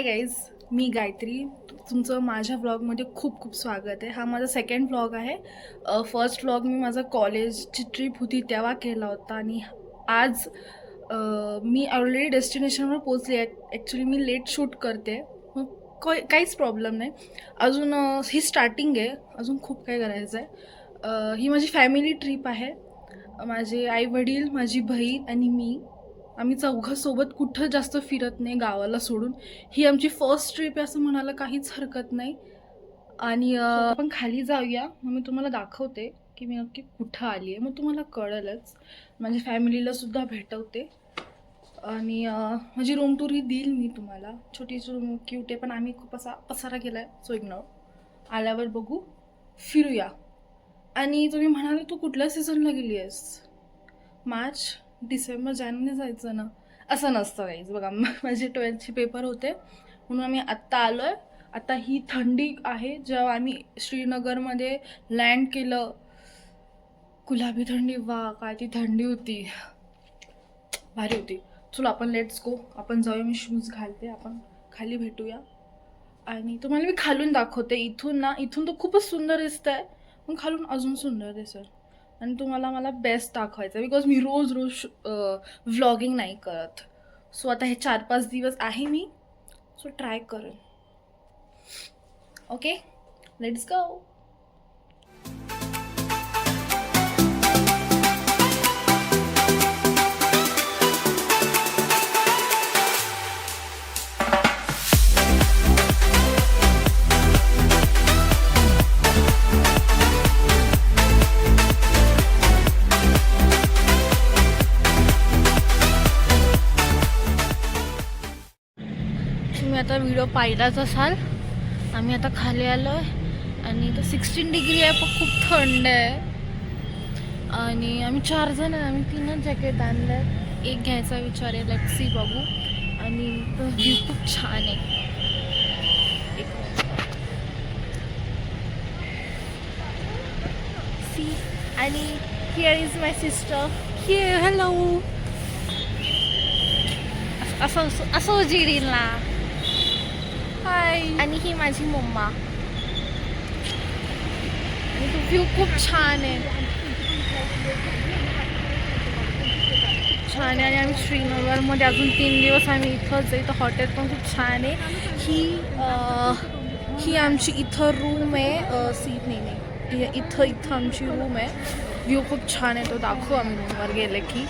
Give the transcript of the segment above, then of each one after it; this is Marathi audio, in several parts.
हाय गाईज, मी गायत्री. तुमचं माझ्या व्लॉगमध्ये खूप खूप स्वागत आहे. हा माझा सेकंड व्लॉग आहे. फर्स्ट व्लॉग मी माझा कॉलेजची ट्रिप होती तेव्हा केला होता आणि आज मी ऑलरेडी डेस्टिनेशनवर पोचले आहे. ॲक्च्युली मी लेट शूट करते, मग काहीच प्रॉब्लेम नाही. अजून ही स्टार्टिंग आहे, अजून खूप काही करायचं आहे. ही माझी फॅमिली ट्रिप आहे. माझे आईवडील, माझी बहीण आणि मी, आम्ही चौघांसोबत कुठं जास्त फिरत नाही गावाला सोडून. ही आमची फर्स्ट ट्रिप आहे असं म्हणायला काहीच हरकत नाही. आणि आपण खाली जाऊया, मग मी तुम्हाला दाखवते की मी नक्की कुठं आली आहे, मग तुम्हाला कळेलच. माझ्या फॅमिलीला सुद्धा भेटवते आणि माझी रूम टूर ही देईल मी तुम्हाला. छोटीशी रूम क्यूट आहे, पण आम्ही खूप असा पसारा केला आहे, सो इग्नोर. आल्यावर बघू, फिरूया. आणि तुम्ही म्हणाले तू कुठल्या सीझनला गेली आहेस? मार्च, डिसेंबर, जानेवारी जायचं ना? असं नसतं काहीच. बघा, माझे 12th पेपर होते म्हणून आम्ही आत्ता आलो आहे. आता ही थंडी आहे. जेव्हा आम्ही श्रीनगरमध्ये लँड केलं, गुलाबी थंडी, वा काय ती थंडी होती, भारी होती. चलो आपण लेट्स गो, आपण जाऊया. मी शूज घालते, आपण खाली भेटूया आणि तुम्हाला मी खालून दाखवते. इथून ना, इथून तर खूपच सुंदर दिसत आहे, पण खालून अजून सुंदर दिसेल. आणि तुम्हाला मला बेस्ट दाखवायचं आहे, बिकॉज मी रोज व्लॉगिंग नाही करत. सो आता हे 4-5 दिवस आहे मी, सो ट्राय करेन. Okay, let's go. तुम्ही आता व्हिडिओ पाहिलाच असाल. आम्ही आता खाली आलो आहे आणि इथं 16 डिग्री आहे, पण खूप थंड आहे. आणि आम्ही 4 जण आहे, आम्ही 3च जॅकेट आणलं आहे. एक घ्यायचा विचार आहे, लेट्स सी, बघू. आणि व्ह्यू खूप छान आहे. सी, आणि here is my sister. Here, hello. असं उजिरील ना. हाय. आणि ही माझी मम्मा. आणि तो व्ह्यू खूप छान आहे, छान आहे. आणि आम्ही श्रीनगरमध्ये अजून 3 दिवस आम्ही इथंच आहे. इथं हॉटेल पण खूप छान आहे. ही आमची इथं रूम आहे. सीट नाही, इथं आमची रूम आहे. व्ह्यू खूप छान आहे, तो दाखवू आम्ही रूमवर गेले की.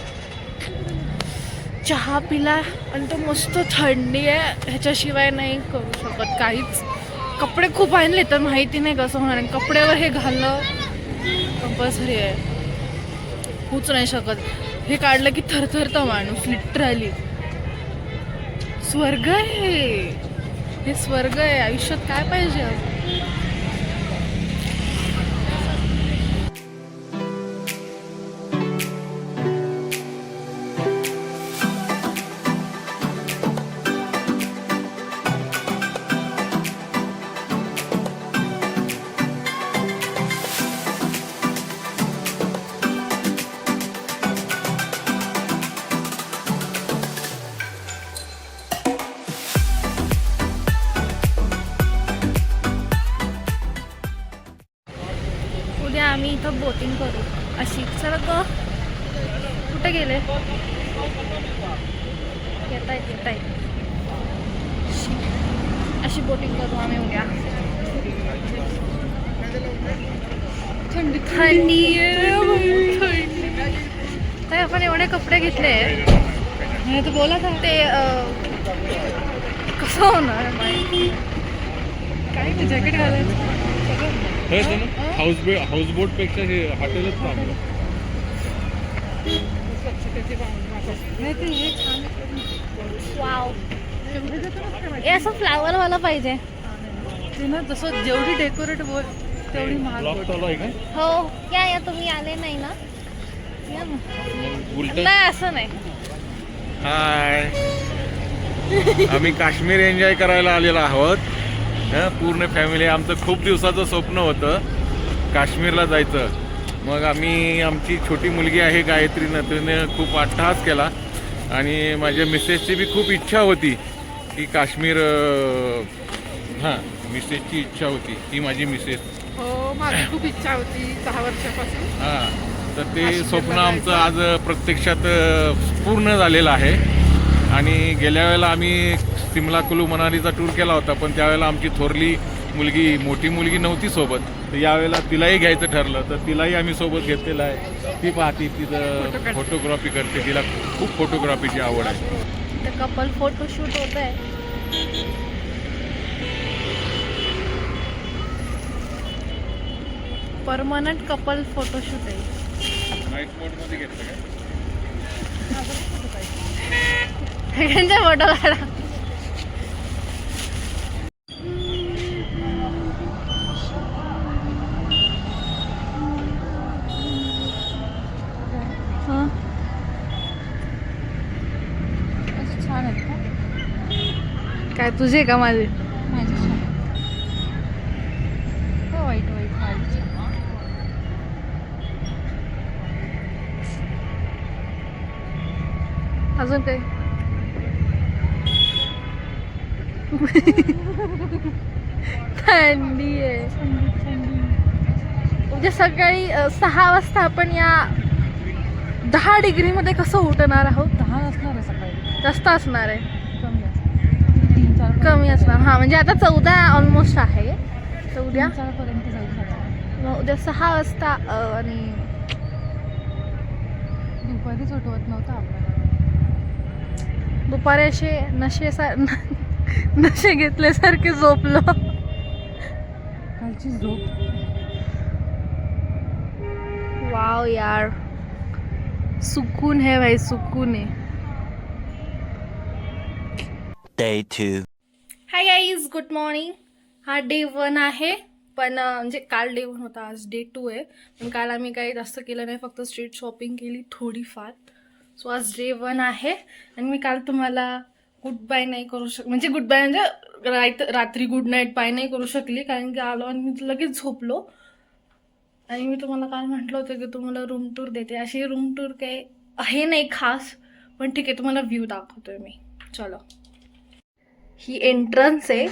चहा पिला आणि तो मस्त थंडी आहे, ह्याच्याशिवाय नाही करू शकत काहीच. कपडे खूप आणले तर माहिती नाही कसं होणार आहे. कपड्यावर हे घालणं कंपल्सरी आहे, होऊच नाही शकत. हे काढलं की थरथरतं माणूस, लिटरली. स्वर्ग आहे हे, स्वर्ग आहे. आयुष्यात काय पाहिजे? उद्या आम्ही इथं बोटिंग करू अशी. चला ग, कुठे गेले? येत आहेत. अशी बोटिंग करू आम्ही उद्या. थंडी काय आपण एवढे कपडे घेतले तर बोला ते कसं होणार माहिती? काय ते जॅकेट घालायचं हाऊस बोट पेक्षा हे हॉटेलच चांगलं. वाव, हे असं फ्लावरवाला पाहिजे ते ना. तसं जेवढी डेकोरेट बोल तेवढी महाग. ब्लॉग चालू आहे का? हो. या तुम्ही आले नाही ना? या मग. उलट नाही, असं नाही. हाय, आम्ही काश्मीर एन्जॉय करायला आलेलो आहोत. पूर्ण फॅमिली. आमचं खूप दिवसाचं स्वप्न होतं काश्मीरला जायचं. मग आमची छोटी मुलगी आहे गायत्रीनं, तिने खूप अट्टहास केला आणि माझ्या मिसेसची बी खूप इच्छा होती ही काश्मीर हां मिसेसची इच्छा होती, ही माझी मिसेस. हो, माझी खूप इच्छा होती 6 वर्षापासून. हां तर ते स्वप्न आमचं आज प्रत्यक्षात पूर्ण झालेलं आहे. आणि गेल्या वेळेला आम्ही सिमला कुलू मनालीचा टूर केला होता, पण त्यावेळेला आमची थोरली मुलगी मोठी मुलगी नव्हती सोबत, तर यावेळेला तिलाही घ्यायचं ठरलं, तर तिलाही आम्ही सोबत घेतलेलं आहे. ती पाहती तिथं फोटोग्राफी करते, तिला खूप फोटोग्राफीची आवड आहे. तर कपल फोटोशूट होत आहे. परमनंट कपल फोटोशूट आहे. नाईट मोडमध्ये घेतलं काय? सगळ्यांचा फोटो काढा. हं. छान आहेत का? काय तुझे का माझे? माझी छान. हो, वाईट वाईट माझी छान. अजून काही थंडी आहे. उद्या सकाळी 6 वाजता आपण या 10 डिग्रीमध्ये कसं उठणार आहोत? 10 असणार आहे सकाळी. जास्त असणार आहे. कमी असणार. 3-4 कमी असणार. हां म्हणजे आता 14 ऑलमोस्ट आहे. तर उद्या 3-4 पर्यंत जाईल सकाळी. मग उद्या 6 वाजता आणि दुपारीच उठवत नव्हतं आपल्याला. दुपारी असे नशे घेतल्यासारखे झोपलो. कालची झोप. वाव यार, सुकून है भाई, सुकून है. Day 2. Hi guys, good morning. हा डे 1 आहे, पण म्हणजे काल डे 1 होता, आज डे 2 आहे. पण काल आम्ही काही जास्त केलं नाही, फक्त स्ट्रीट शॉपिंग केली थोडीफार. सो आज डे 1 आहे. आणि मी काल तुम्हाला गुड बाय नाही करू म्हणजे गुड बाय म्हणजे रात्री गुड नाईट बाय नाही करू शकली, कारण की आलो आणि मी लगेच झोपलो. आणि मी तुम्हाला काल म्हटलं होतं की तुम्हाला रूम टूर देते. अशी रूम टूर काही आहे नाही खास, पण ठीक आहे, तुम्हाला व्ह्यू दाखवतोय मी. चलो, ही एंट्रन्स आहे,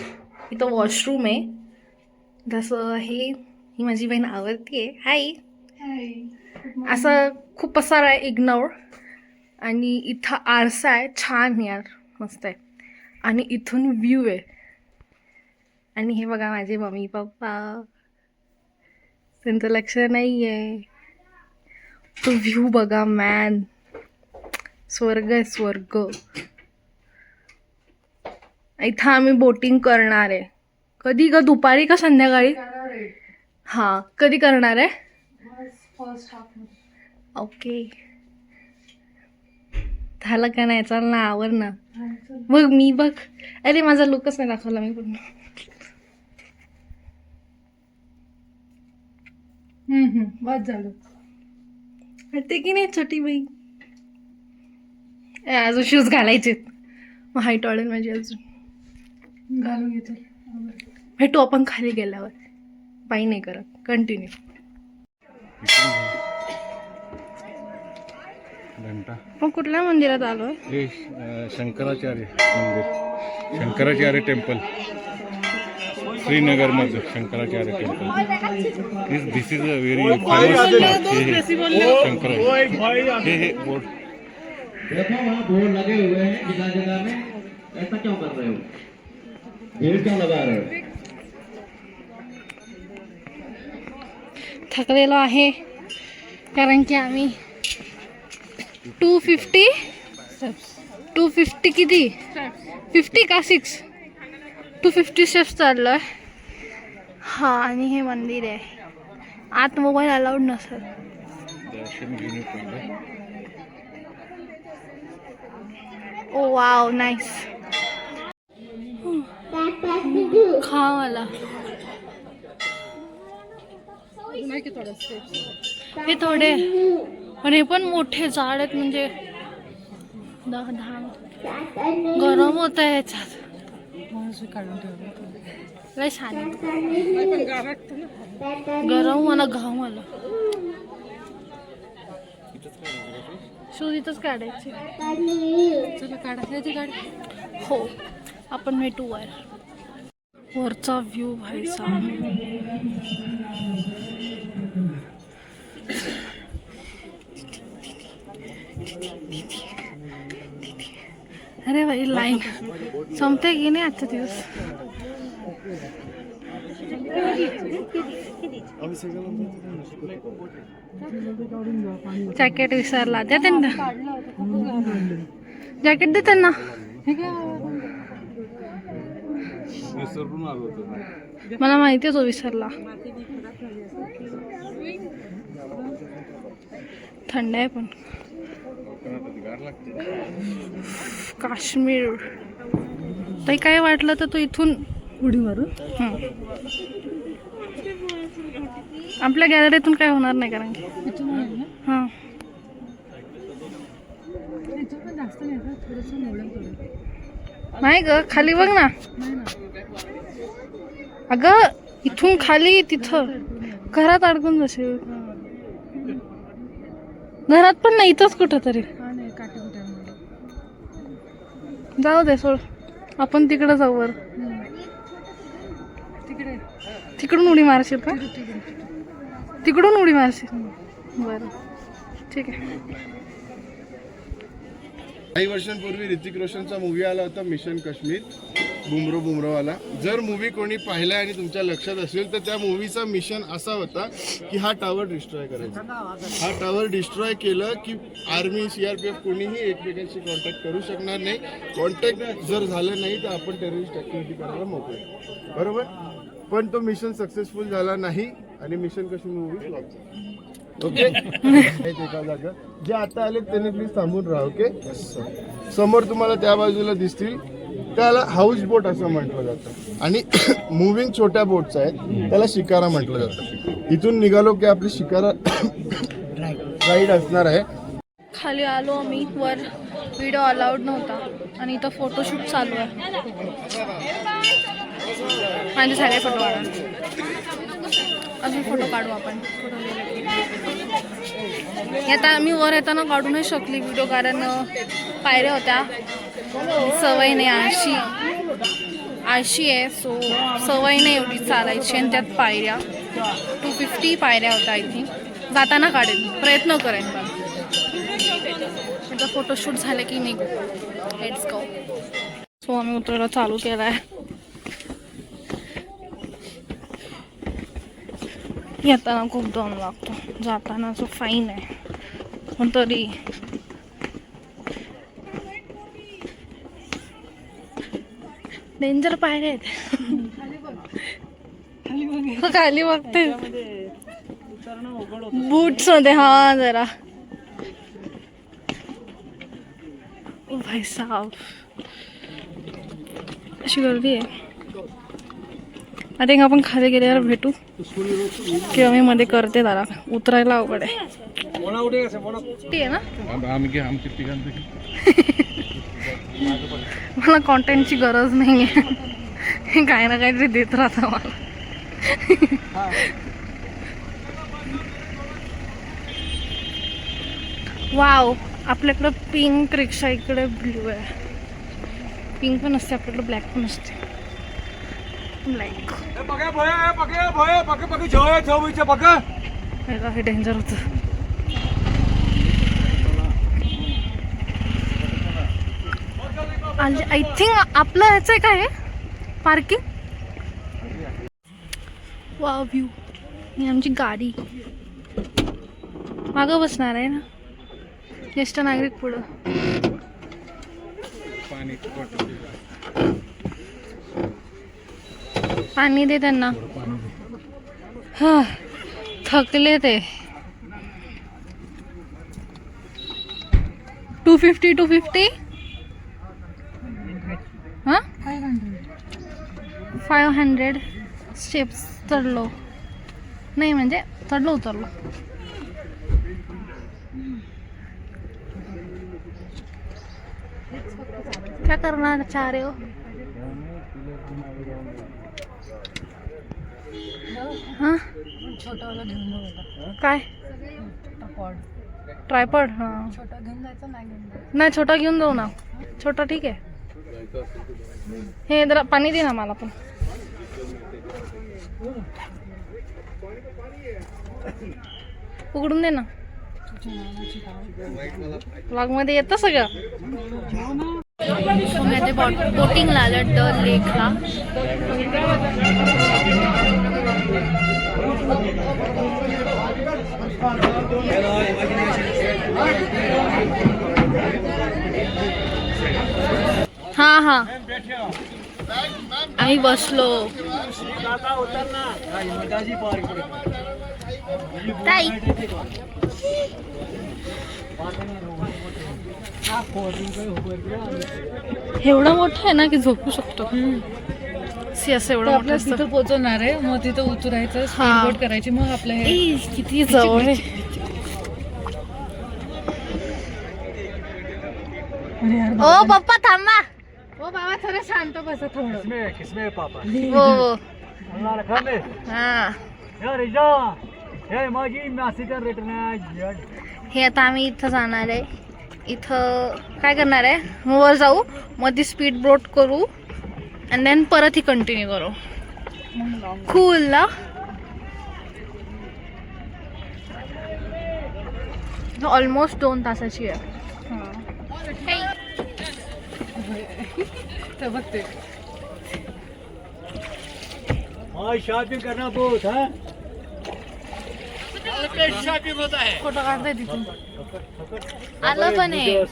इथं वॉशरूम आहे. जसं ही माझी बहीण आवडती आहे. हाय. असं खूप पसार आहे, इग्नोर. आणि इथं आरसा आहे, छान यार, मस्त आहे. आणि इथून व्ह्यू आहे. आणि हे बघा माझे मम्मी पप्पा, त्यांचं लक्ष नाही आहे. तो व्ह्यू बघा मॅन, स्वर्ग आहे, स्वर्ग. इथं आम्ही बोटिंग करणार आहे. कधी का दुपारी का संध्याकाळी? हां, कधी करणार आहे? First half. ओके, झालं का नाही? चल ना, आवर ना. बघ मी बघ. अरे माझा लुकच नाही दाखवला मी पूर्ण. बस झालं. वाटते की नाही छोटी बाई? अजून शूज घालायचे, मग हाईट वाढेल माझी अजून. घालून घेतो. भेटू आपण खाली गेल्यावर. बाई नाही करत, कंटिन्यू. घंटा मग कुठल्या मंदिरात आलोय? हे शंकराचार्य मंदिर, शंकराचार्य टेम्पल, श्रीनगरमध्ये Shankaracharya temple. This is a very famous Shankaracharya. हे बोर्ड देखो वहाँ बोर्ड लगे हुए हैं जगह जगह में, ऐसा क्यों कर रहे हो? भीड़ क्यों लगा रहे हो? थकलेलो आहे, कारण की आम्ही 250 किती 50 का 6 250 स्टेप्स चाललोय. हा, आणि हे मंदिर आहे. आत मोबाईल अलाउड नसेल. दर्शन घेऊन पहिलं. ओ वाव, नाईस. खा मला. नाही की थोडं स्टेप्स. हे थोडे, पण हे पण मोठे झाड आहेत, म्हणजे 10 गरम होत आहे ह्याच्यात. काढून ठेवलं. लय छान आहे. पण गार वाटतं ना. गरम मला, घाम मला. शूज इथंच काढायचे. चला काढा ती गाडी. हो, आपण भेटू वर. वरचा व्ह्यू भाई साहब. अरे भाई लाईन संपते की नाही आजचा दिवस. जॅकेट विसरला द्या त्यांना. जॅकेट दे त्यांना. मला माहिती आहे तो विसरला. थंड आहे पण. काश्मीर ताई काय वाटलं तर तू इथून उडी मारू. आपल्या गॅलरीतून काय होणार नाही कारण की हां जास्त नाही का थोडंसं मोडलं थोडं. नाही ग खाली बघ ना. अगं इथून खाली तिथं घरात अडकून जाशील. घरात पण नाही इथंच कुठं तरी. हा नाही काटे कुठे जाऊ दे सोड. आपण तिकडं जाऊ वर. तिकडे तिकडून उडी मारशील का? तिकडून उडी मारशील. बरं ठीक आहे. काही वर्षांपूर्वी ऋतिक रोशनचा मूवी आला होता मिशन काश्मीर, बुमरोवाला. जर मूवी कोणी पाहिला आणि तुमच्या लक्षात असेल तर त्या मूवीचा मिशन असा होता की हा टावर डिस्ट्रॉय करायचा. हा टावर डिस्ट्रॉय केलं की आर्मी CRPF कोणीही एकमेकांशी कॉन्टॅक्ट करू शकणार नाही. कॉन्टॅक्ट जर झालं नाही तर आपण टेररिस्ट ऍक्टिव्हिटी करायला मोकळे. बरोबर. पण तो मिशन सक्सेसफुल झाला नाही आणि मिशन काश्मीर मूवी फ्लॉप झाला. ओके एका जागा जे आता आले त्यांनी प्लीज थांबून राहा. ओके समोर तुम्हाला त्या बाजूला दिसतील त्याला हाऊस बोट असं म्हटलं जातं आणि मुव्हिंग छोट्या बोट्स आहेत त्याला शिकारा म्हटलं जातं. इथून निघालो की आपली शिकारा राईड असणार आहे. खाली आलो आम्ही. वर व्हिडिओ अलाउड नव्हता आणि इथं फोटोशूट चालू आहे. माझे सगळे फोटो काढा. अजून फोटो काढू आपण. आता आम्ही वर येताना काढू नाही शकली व्हिडिओ कारण पायऱ्या होत्या. सवय नाही. आळशी आहे सो सवय नाही एवढी चालायची आणि त्यात पायऱ्या 250 पायऱ्या होत्या. आय थिंक जाताना काढेल प्रयत्न करेन. आता फोटोशूट झालं की निघू. Let's go. सो आम्ही उतरायला चालू केलं आहे. येताना खूप दम लागतो. जाताना जो फाईन आहे पण तरी डेंजर पायऱ्या आहेत. खाली बघते बूट्स मध्ये. हा जरा ओ भाई साहब अशी गर्दी आहे. आय थिंक आपण खाली गेल्यावर भेटू किंवा मी मध्ये करते. जरा उतरायला अवघड आहे. ती आहे ना. मला कॉन्टेंटची गरज नाही आहे. काय ना काहीतरी देत राहतं मला. वाव आपल्याकडं पिंक रिक्षा इकडे ब्ल्यू आहे. पिंक पण असते आपल्याकडे ब्लॅक पण असते. ब्लॅक हे डेंजर होतं. आय थिंक आपलं ह्याचं आहे काय पार्किंग. Wow view. ही आमची गाडी मागं बसणार आहे ना. ज्येष्ठ नागरिक पुढं. पाणी दे त्यांना. हा थकले ते. 250 हां 500 स्टेप्स चढलो नाही म्हणजे चढलो उतरलो. क्या करना चाह रहे हो? हाँ छोटावाला घेऊन जाऊ. काय ट्रायपॉड. हां छोटा घेऊन जायचं नाही घेऊन जायचं. नाही छोटा घेऊन जाऊ ना. छोटा ठीक आहे. हे जरा पाणी दे ना मला पण. उघडून दे ना. ब्लॉग मध्ये येतं सगळं. बोटिंगला आलं डल लेकला. हा हा आम्ही बसलो. ताई एवढं मोठं आहे ना की झोपू शकतो. सी असं एवढं मोठं असतं. तिथं पोहोचवणार आहे, मग तिथं उतरायचं, हा. स्पीडबोट करायची, मग आपलं हे ए, किती जवळ आहे. ओ पप्पा थांबा. ओ बाबा थोडं शांत बसा थोडं. हो हा. हे आता आम्ही इथं जाणार आहे. इथं काय करणार आहे, मग वर जाऊ, मग ती स्पीड बोट करू आणि देन परत ही कंटिन्यू करू. कूल ना. ऑलमोस्ट 2 तासाची आहे. ते बघते शॉपिंग करना बहुत है. फोटो काढताय तिथून. आलं पण आहे.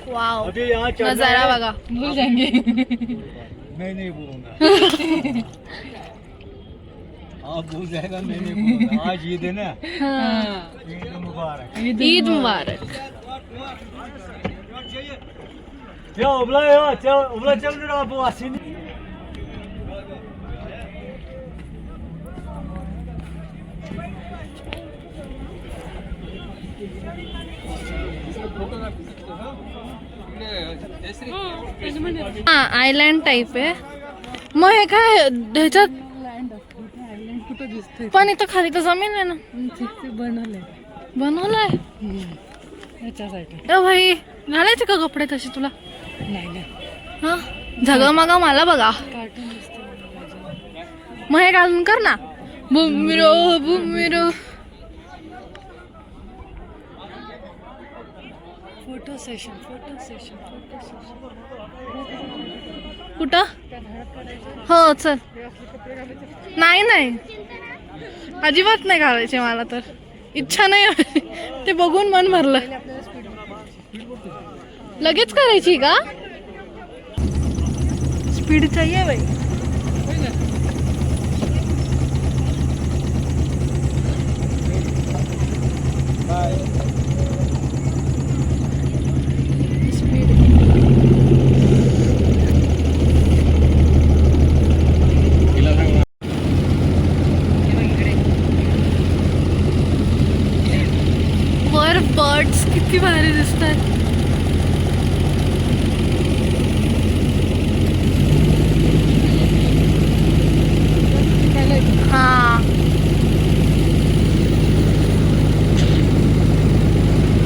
वाव नजारा बघा. भूल जाएंगे. मैं नहीं बोलूंगा. आप भूल जाएगा, मैं नहीं बोलूंगा. आज ईद है ना. ईद मुबारक. ईद मुबारक. चल रहा बुआसी. हा आयलँड टाईप आहे. मग हे काय ह्याच्यात कुठं दिसतंय? पण इथं खाली तर जमीन आहे ना. ते बनवलंय बनवलंय. याच्यासाठी. ए भाई घालायचे का कपडे तसे तुला? नाही नाही हा झगमगा मला बघा. कार्टून दिसतं. मग हे घालून कर ना. बुमिरो बुमिरो. Photo session. कुठं? हो चल. नाही नाही अजिबात नाही घालायचे मला तर. इच्छा नाही. ते बघून मन भरलं. लगेच करायची का? स्पीड चाहिए भाई. वर बर्ड्स किती भारी दिसतात. हा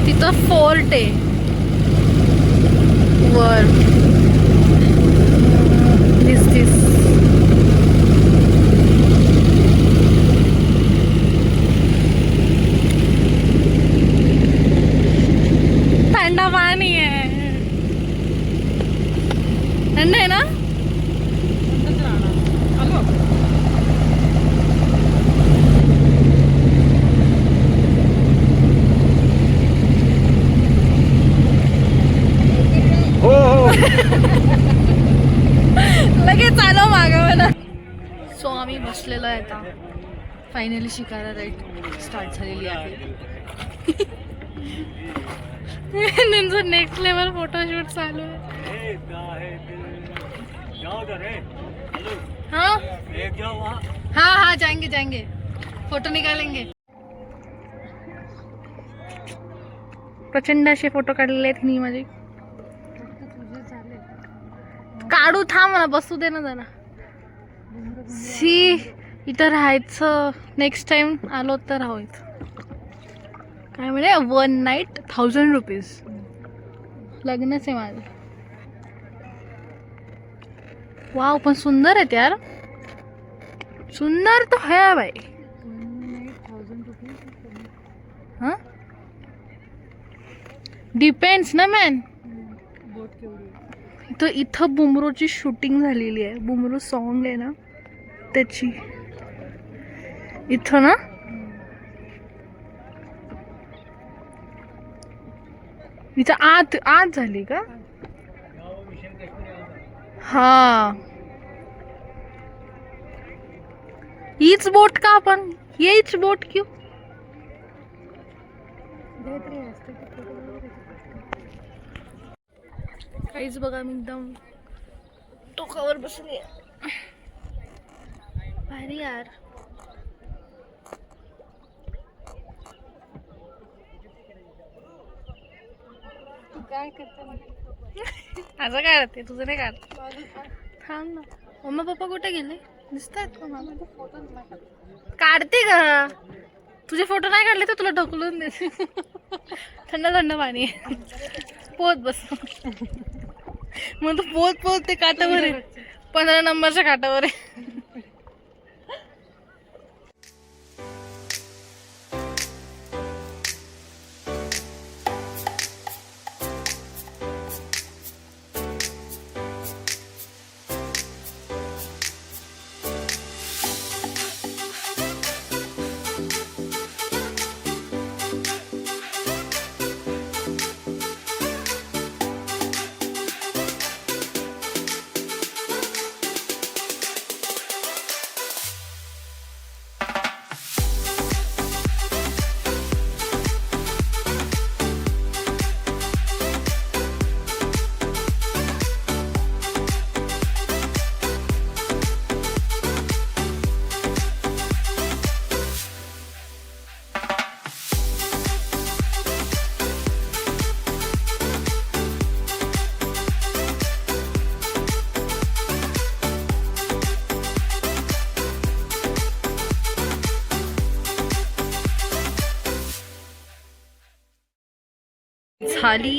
तिथं फोर्ट आहे वर. दिस थंड पाणी आहे. थंड आहे ना. लगेच आलो मागं मला. सो आम्ही बसलेलो आहे आता. फायनली शिकारा राईड स्टार्ट झालेली आहे. त्यांचं नेक्स्ट लेवल फोटोशूट चालू आहे. हाँ हाँ हाँ जाएंगे फोटो निकालेंगे. प्रचंड असे फोटो काढलेले आहेत मी माझे. काढू थांब मला बसू दे ना जरा. सी इथं राहायचं. नेक्स्ट टाइम आलो तर राहू इथं. काय म्हणे 1 नाईट 1000 रुपीज. लग्नच आहे माझं. वाव, पण सुंदर आहेत यार, सुंदर तो है भाई. 1,000 रुपीज. हा, डिपेंड्स ना मॅन. बोट केवढी. तर इथं बुमरोची शूटिंग झालेली आहे. बुमरो सॉन्ग आहे ना त्याची, इथं ना. इथं आत आत झाली का? हा, हीच बोट का आपण, येच बोट क्यों? काहीच बघा, मी एकदम टोकावर बसली. भारी यार. काय करता? माझं काय राहते, तुझं नाही काढ. थांब ना, मम्मा पप्पा कुठे गेले? दिसतायत का मला? काढते का? तुझे फोटो नाही काढले तर तुला ढकलून देते. थंड थंड पाणी आहे. पोत बस. मग तू पोत पोत ते काटावर आहे, 15 नंबरच्या काटावर आहे.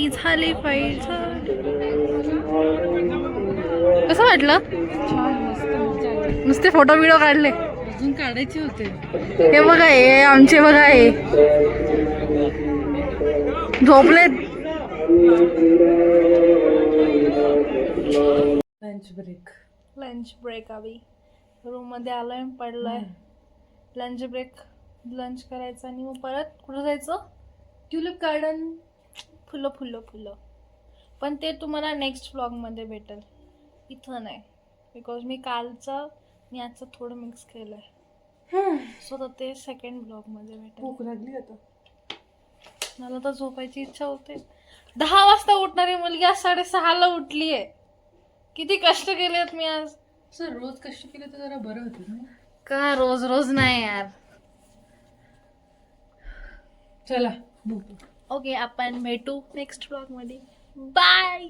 झाली फाईट. कसं वाटलं? छान, मस्त, मजा आली. नुसते फोटो बिडो काढले. अजून काढायचे होते. हे बघा, हे आमचे बघा, हे झोपलेत. Lunch break. Lunch break. आम्ही रूम मध्ये आलोय, पडलोय. लंच ब्रेक, लंच करायचं आणि मग परत कुठं जायचं? Tulip garden. फुलं फुलं फुलं. पण ते तुम्हाला नेक्स्ट व्लॉगमध्ये भेटेल, इथं नाही. बिकॉज मी कालचं आणि आजचं थोडं मिक्स केलं आहे. सो तर ते सेकंड ब्लॉगमध्ये भेटेल. भूक लागली आता. मला तर झोपायची इच्छा होते. 10 वाजता उठणारी मुलगी आज 6:30ला उठली आहे. किती कष्ट केलेत मी आज. सर रोज कष्ट केले तर जरा बरं होतं ना. का रोज रोज नाही यार. चला भूक. ओके, आपण भेटू नेक्स्ट ब्लॉगमध्ये. बाय.